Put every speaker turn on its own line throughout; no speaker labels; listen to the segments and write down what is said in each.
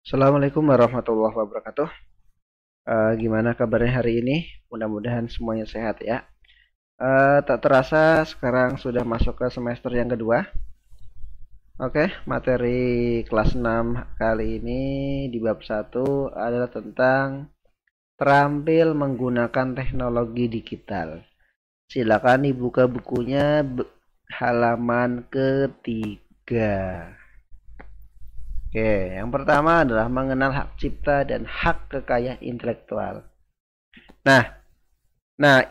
Assalamualaikum warahmatullahi wabarakatuh. Gimana kabarnya hari ini? Mudah-mudahan semuanya sehat ya. Tak terasa sekarang sudah masuk ke semester yang kedua. Oke, materi kelas 6 kali ini di bab 1 adalah tentang terampil menggunakan teknologi digital. Silakan dibuka bukunya halaman ketiga. Oke, yang pertama adalah mengenal hak cipta dan hak kekayaan intelektual. Nah,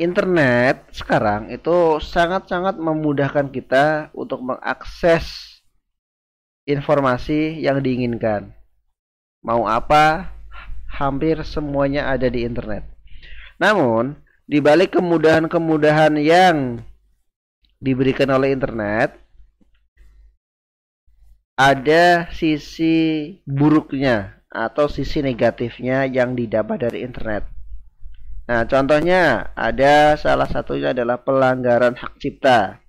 internet sekarang itu sangat-sangat memudahkan kita untuk mengakses informasi yang diinginkan. Mau apa, hampir semuanya ada di internet. Namun, di balik kemudahan-kemudahan yang diberikan oleh internet, ada sisi buruknya atau sisi negatifnya yang didapat dari internet. Nah, contohnya ada salah satunya adalah pelanggaran hak cipta.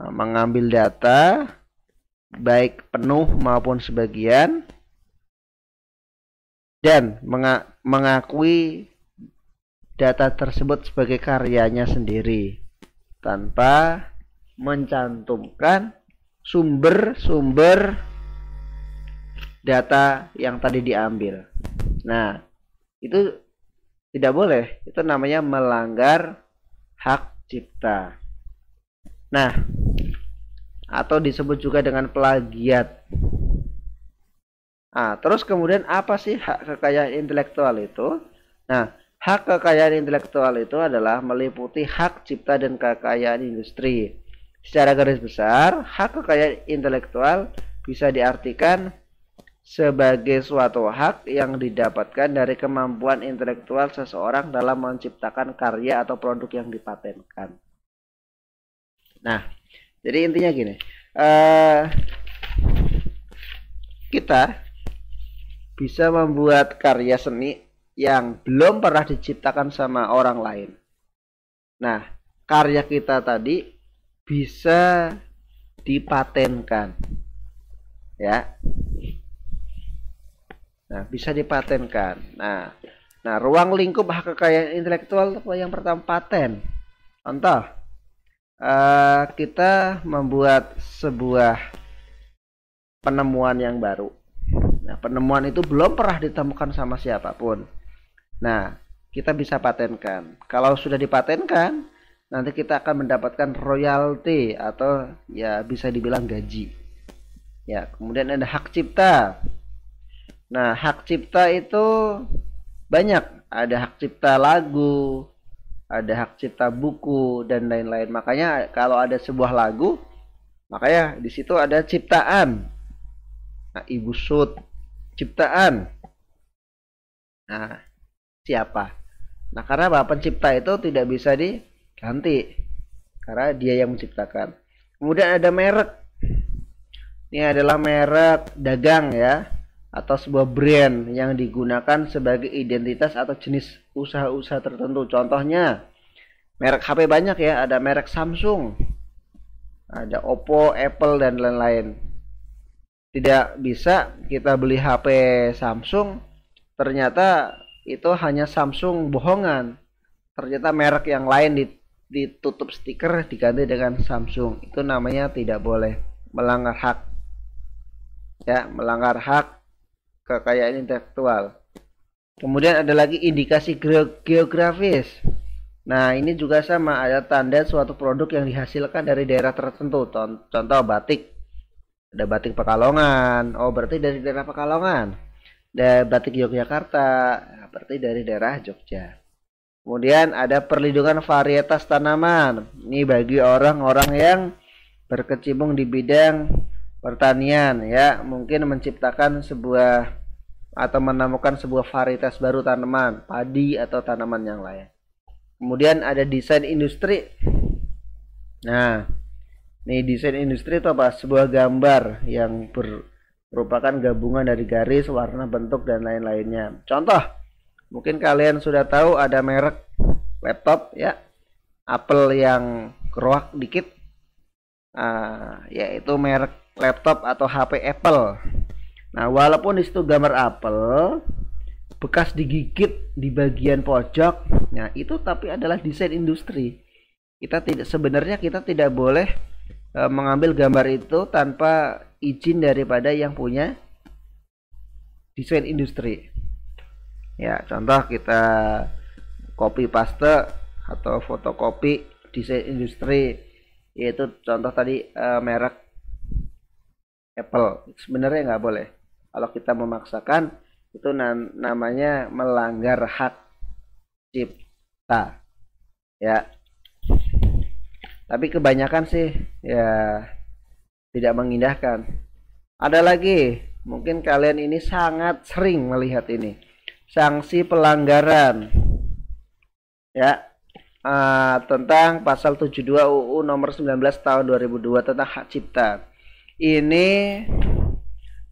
Mengambil data baik penuh maupun sebagian dan mengakui data tersebut sebagai karyanya sendiri tanpa mencantumkan sumber-sumber data yang tadi diambil. Nah, itu tidak boleh. Itu namanya melanggar hak cipta. Nah, atau disebut juga dengan plagiat. Nah, terus kemudian apa sih hak kekayaan intelektual itu? Nah, hak kekayaan intelektual itu adalah meliputi hak cipta dan kekayaan industri. Secara garis besar, hak kekayaan intelektual bisa diartikan sebagai suatu hak yang didapatkan dari kemampuan intelektual seseorang dalam menciptakan karya atau produk yang dipatenkan. Nah, jadi intinya gini, kita bisa membuat karya seni yang belum pernah diciptakan sama orang lain. Nah, karya kita tadi bisa dipatenkan, ya. Nah, bisa dipatenkan. Nah, ruang lingkup hak kekayaan intelektual itu yang pertama paten. Contoh, kita membuat sebuah penemuan yang baru. Nah, penemuan itu belum pernah ditemukan sama siapapun. Nah, kita bisa patenkan. Kalau sudah dipatenkan, nanti kita akan mendapatkan royalti atau ya bisa dibilang gaji. Ya, kemudian ada hak cipta. Nah, hak cipta itu banyak. Ada hak cipta lagu, ada hak cipta buku dan lain-lain. Makanya kalau ada sebuah lagu, makanya di situ ada ciptaan. Nah, Ibu Sud ciptaan. Nah, siapa? Nah, karena pencipta itu tidak bisa diganti karena dia yang menciptakan. Kemudian ada merek. Ini adalah merek dagang ya, atau sebuah brand yang digunakan sebagai identitas atau jenis usaha-usaha tertentu. Contohnya merek HP banyak ya, ada merek Samsung, ada Oppo, Apple dan lain-lain. Tidak bisa kita beli HP Samsung ternyata itu hanya Samsung bohongan. Ternyata merek yang lain ditutup stiker diganti dengan Samsung. Itu namanya tidak boleh, melanggar hak. Ya, melanggar hak kekayaan intelektual. Kemudian ada lagi indikasi geografis. Nah, ini juga sama, ada tanda suatu produk yang dihasilkan dari daerah tertentu. Contoh batik. Ada batik Pekalongan. Oh, berarti dari daerah Pekalongan. Ada batik Yogyakarta, berarti dari daerah Jogja. Kemudian ada perlindungan varietas tanaman. Ini bagi orang-orang yang berkecimpung di bidang pertanian ya, mungkin menciptakan sebuah atau menemukan sebuah varietas baru tanaman, padi atau tanaman yang lain. Kemudian ada desain industri. Nah, nih desain industri itu apa? Sebuah gambar yang merupakan gabungan dari garis, warna, bentuk dan lain-lainnya. Contoh, mungkin kalian sudah tahu ada merek laptop ya, Apple yang keruak dikit, yaitu merek laptop atau HP Apple. Nah, Nah, walaupun di situ gambar apel, bekas digigit di bagian pojok, nah itu tapi adalah desain industri. Sebenarnya kita tidak boleh mengambil gambar itu tanpa izin daripada yang punya desain industri. Ya, contoh kita copy paste atau fotokopi desain industri, yaitu contoh tadi merek Apple. Sebenarnya nggak boleh. Kalau kita memaksakan, itu namanya melanggar hak cipta. Ya. Tapi kebanyakan sih ya tidak mengindahkan. Ada lagi, mungkin kalian ini sangat sering melihat ini. Sanksi pelanggaran. Ya. Tentang pasal 72 UU nomor 19 tahun 2002 tentang hak cipta. Ini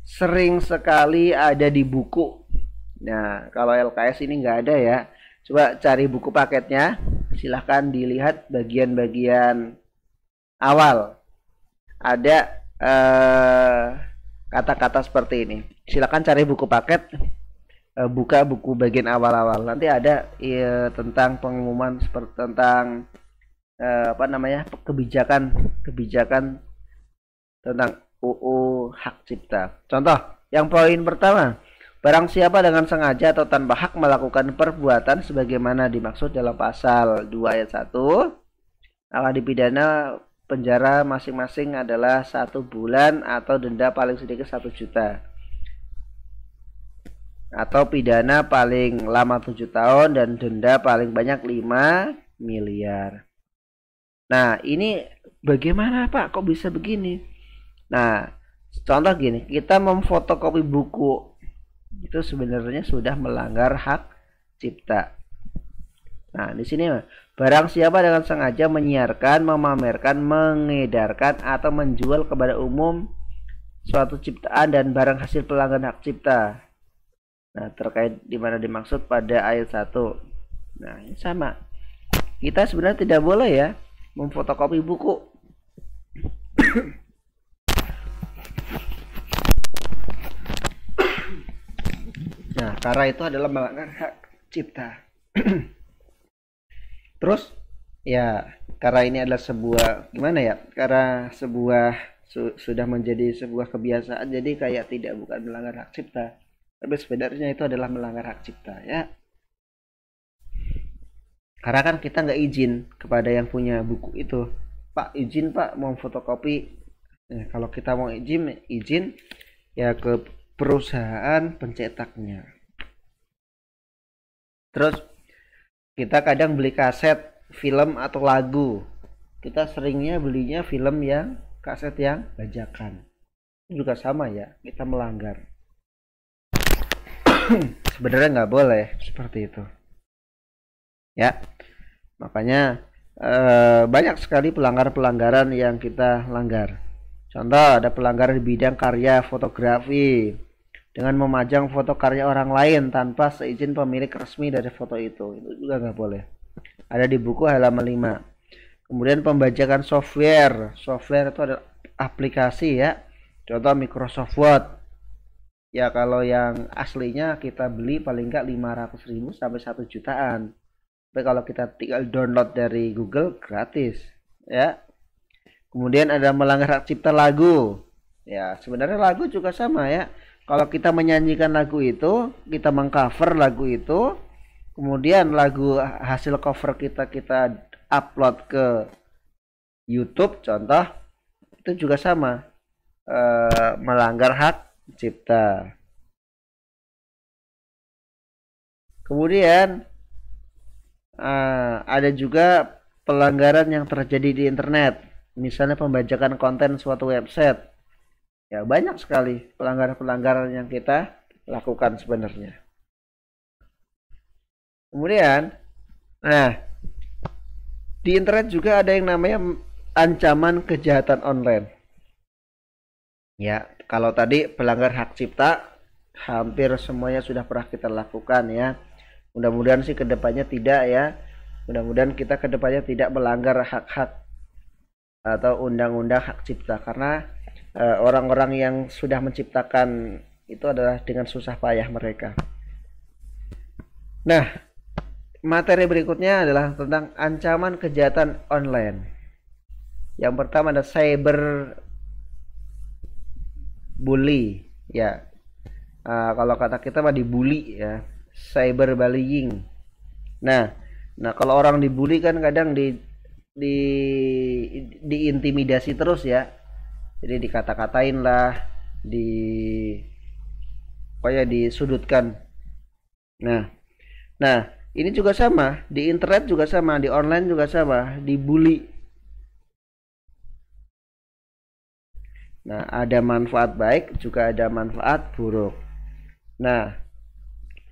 sering sekali ada di buku. Nah, kalau LKS ini nggak ada ya. Coba cari buku paketnya. Silahkan dilihat bagian-bagian awal. Ada kata-kata seperti ini. Silahkan cari buku paket. Buka buku bagian awal-awal. Nanti ada tentang pengumuman seperti tentang kebijakan tentang UU hak cipta. Contoh, yang poin pertama, barang siapa dengan sengaja atau tanpa hak melakukan perbuatan sebagaimana dimaksud dalam pasal 2 ayat 1, akan dipidana penjara masing-masing adalah 1 bulan atau denda paling sedikit 1 juta. Atau pidana paling lama 7 tahun dan denda paling banyak 5 miliar. Nah, ini bagaimana Pak? Kok bisa begini? Nah, contoh gini, kita memfotokopi buku itu sebenarnya sudah melanggar hak cipta. Nah, di sini barang siapa dengan sengaja menyiarkan, memamerkan, mengedarkan atau menjual kepada umum suatu ciptaan dan barang hasil pelanggaran hak cipta. Nah, terkait di mana dimaksud pada ayat 1. Nah, ini sama. Kita sebenarnya tidak boleh ya memfotokopi buku. Nah, karena itu adalah melanggar hak cipta. Terus ya, karena ini adalah sebuah gimana ya? Karena sudah menjadi sebuah kebiasaan, jadi kayak bukan melanggar hak cipta. Tapi sebenarnya itu adalah melanggar hak cipta ya. Karena kan kita nggak izin kepada yang punya buku itu. Pak, izin Pak mau fotokopi. Nah, kalau kita mau izin ya ke perusahaan pencetaknya. Terus kita kadang beli kaset film atau lagu. Kita seringnya belinya film yang kaset yang bajakan. Itu juga sama ya, kita melanggar. Sebenarnya nggak boleh seperti itu ya. Makanya banyak sekali pelanggaran yang kita langgar. Contoh, ada pelanggaran di bidang karya fotografi dengan memajang foto karya orang lain tanpa seizin pemilik resmi dari foto itu juga nggak boleh. Ada di buku halaman 5. Kemudian pembajakan software itu ada aplikasi ya. Contoh Microsoft Word. Ya, kalau yang aslinya kita beli paling nggak 500.000 sampai 1 jutaan. Tapi kalau kita tinggal download dari Google gratis ya. Kemudian ada melanggar hak cipta lagu. Ya, sebenarnya lagu juga sama ya. Kalau kita menyanyikan lagu itu, kita mengcover lagu itu, kemudian lagu hasil cover kita upload ke YouTube contoh, itu juga sama melanggar hak cipta. Kemudian ada juga pelanggaran yang terjadi di internet, misalnya pembajakan konten suatu website. Ya, banyak sekali pelanggaran-pelanggaran yang kita lakukan sebenarnya. Kemudian, di internet juga ada yang namanya ancaman kejahatan online. Ya, kalau tadi pelanggar hak cipta hampir semuanya sudah pernah kita lakukan ya. Mudah-mudahan sih kedepannya tidak ya. Mudah-mudahan kita kedepannya tidak melanggar hak-hak atau undang-undang hak cipta, karena orang-orang yang sudah menciptakan Itu adalah dengan susah payah mereka. Nah, materi berikutnya adalah tentang ancaman kejahatan online. Yang pertama ada cyber bully, ya. Kalau kata kita mah dibully ya, cyber bullying. Nah, kalau orang dibully kan kadang di diintimidasi terus ya. Jadi dikata-katain lah, kayak disudutkan. Nah, ini juga sama, di internet juga sama, di online juga sama, dibully. Nah, ada manfaat baik, juga ada manfaat buruk. Nah,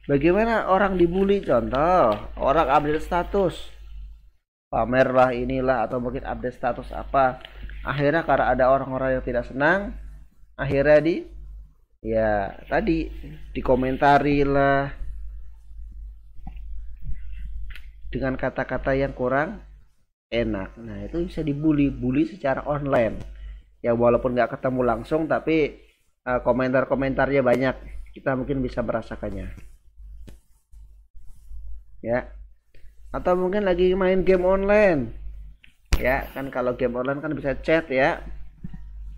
bagaimana orang dibully? Contoh, orang update status, pamer lah inilah, atau mungkin update status apa. Akhirnya karena ada orang-orang yang tidak senang, akhirnya dikomentari lah dengan kata-kata yang kurang enak. Nah, itu bisa bully secara online. Ya walaupun nggak ketemu langsung, tapi komentar-komentarnya banyak. Kita mungkin bisa merasakannya. Ya. Atau mungkin lagi main game online. Ya, kan kalau game online kan bisa chat ya.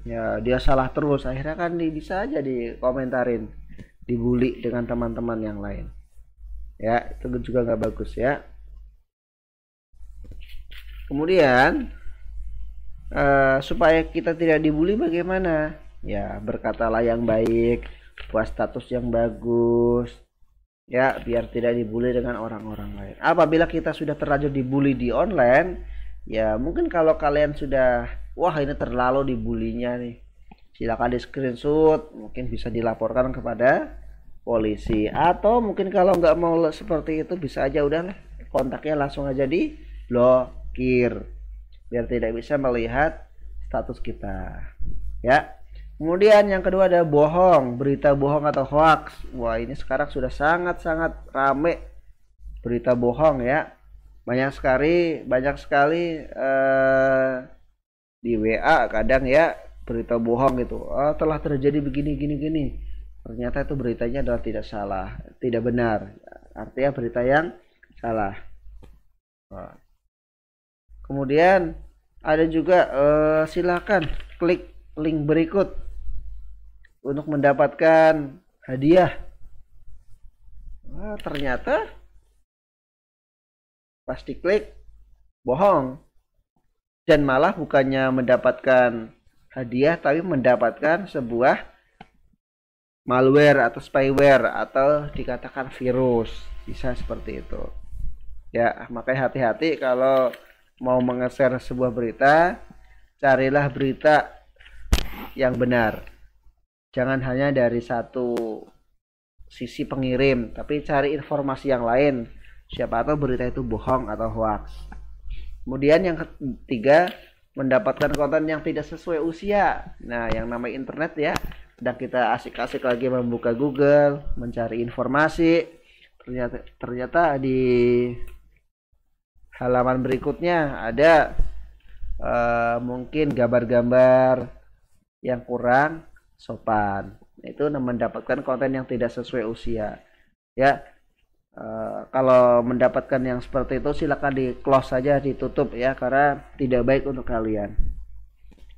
Ya, dia salah terus. Akhirnya kan bisa aja dikomentarin, dibully dengan teman-teman yang lain. Ya, itu juga nggak bagus ya. Kemudian supaya kita tidak dibully bagaimana? Ya, berkatalah yang baik, buat status yang bagus, ya biar tidak dibully dengan orang-orang lain. Apabila kita sudah terlanjur dibully di online, ya mungkin kalau kalian sudah, wah ini terlalu dibulinya nih, silakan di screenshot, mungkin bisa dilaporkan kepada polisi. Atau mungkin kalau nggak mau seperti itu, bisa aja udahlah, kontaknya langsung aja di blokir biar tidak bisa melihat status kita ya. Kemudian yang kedua ada bohong, berita bohong atau hoax. Wah, ini sekarang sudah sangat-sangat rame berita bohong ya. Banyak sekali di WA kadang ya berita bohong itu. Telah terjadi begini gini. Ternyata itu beritanya adalah tidak benar. Artinya berita yang salah. Kemudian ada juga silakan klik link berikut untuk mendapatkan hadiah. Ternyata pas diklik bohong, dan malah bukannya mendapatkan hadiah tapi mendapatkan sebuah malware atau spyware atau dikatakan virus. Bisa seperti itu ya. Makanya hati-hati kalau mau menge-share sebuah berita, carilah berita yang benar. Jangan hanya dari satu sisi pengirim, tapi cari informasi yang lain. Siapa tahu berita itu bohong atau hoax. Kemudian yang ketiga, mendapatkan konten yang tidak sesuai usia. Nah, yang namanya internet ya, sedang kita asik-asik lagi membuka Google, mencari informasi, ternyata di halaman berikutnya ada mungkin gambar-gambar yang kurang sopan. Itu mendapatkan konten yang tidak sesuai usia ya. Kalau mendapatkan yang seperti itu silakan di close saja, ditutup ya, karena tidak baik untuk kalian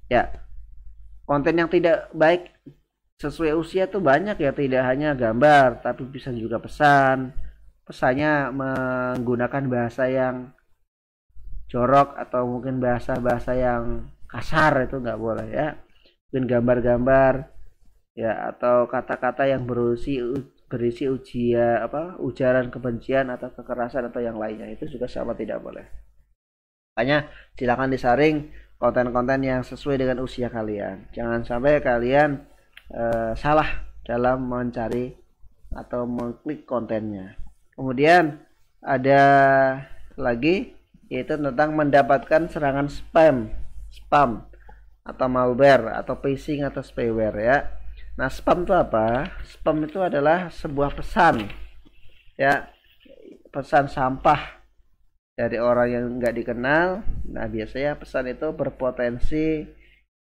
ya. Konten yang tidak baik sesuai usia tuh banyak ya, tidak hanya gambar tapi bisa juga pesannya menggunakan bahasa yang jorok atau mungkin bahasa-bahasa yang kasar, itu nggak boleh ya. Mungkin gambar-gambar ya, atau kata-kata yang berisi ujaran kebencian atau kekerasan atau yang lainnya, itu juga sama tidak boleh. Makanya silakan disaring konten-konten yang sesuai dengan usia kalian. Jangan sampai kalian salah dalam mencari atau mengklik kontennya. Kemudian ada lagi, yaitu tentang mendapatkan serangan spam atau malware atau phishing atau spyware ya. Nah, spam itu apa? Spam itu adalah sebuah pesan ya, pesan sampah dari orang yang nggak dikenal. Nah, biasanya pesan itu berpotensi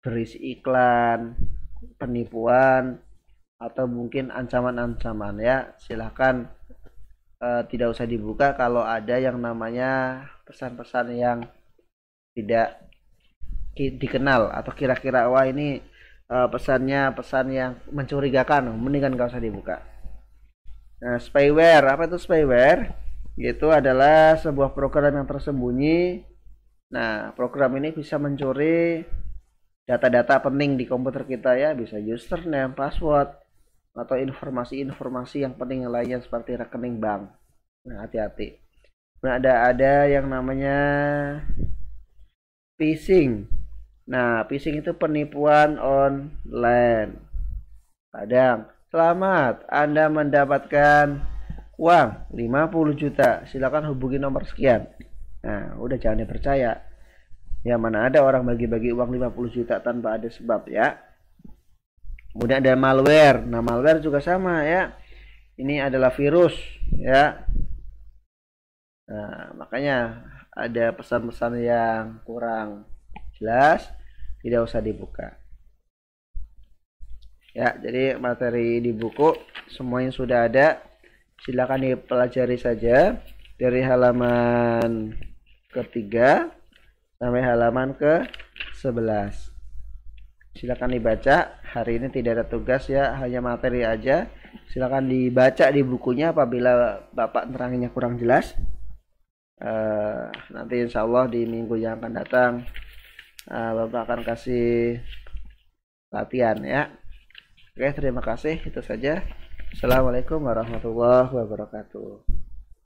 berisi iklan, penipuan, atau mungkin ancaman-ancaman ya, silahkan tidak usah dibuka kalau ada yang namanya pesan-pesan yang tidak dikenal atau kira-kira wah ini pesannya pesan yang mencurigakan, mendingan gak usah dibuka. Nah, spyware, apa itu spyware? Itu adalah sebuah program yang tersembunyi. Nah, program ini bisa mencuri data-data penting di komputer kita ya, bisa username, password, atau informasi-informasi yang penting lainnya seperti rekening bank. Nah, hati-hati. Nah, ada yang namanya phishing. Nah, phishing itu penipuan online. Kadang, selamat, Anda mendapatkan uang 50 juta. Silakan hubungi nomor sekian. Nah, udah jangan dipercaya. Ya, mana ada orang bagi-bagi uang 50 juta tanpa ada sebab ya. Kemudian ada malware. Nah, malware juga sama ya. Ini adalah virus ya. Nah, makanya ada pesan-pesan yang kurang jelas tidak usah dibuka. Ya, jadi materi di buku semuanya sudah ada. Silakan dipelajari saja dari halaman ketiga sampai halaman ke-11. Silakan dibaca. Hari ini tidak ada tugas ya, hanya materi aja. Silakan dibaca di bukunya apabila Bapak neranginnya kurang jelas. Nanti insya Allah di minggu yang akan datang Bapak akan kasih latihan ya. Oke, terima kasih. Itu saja. Assalamualaikum warahmatullahi wabarakatuh.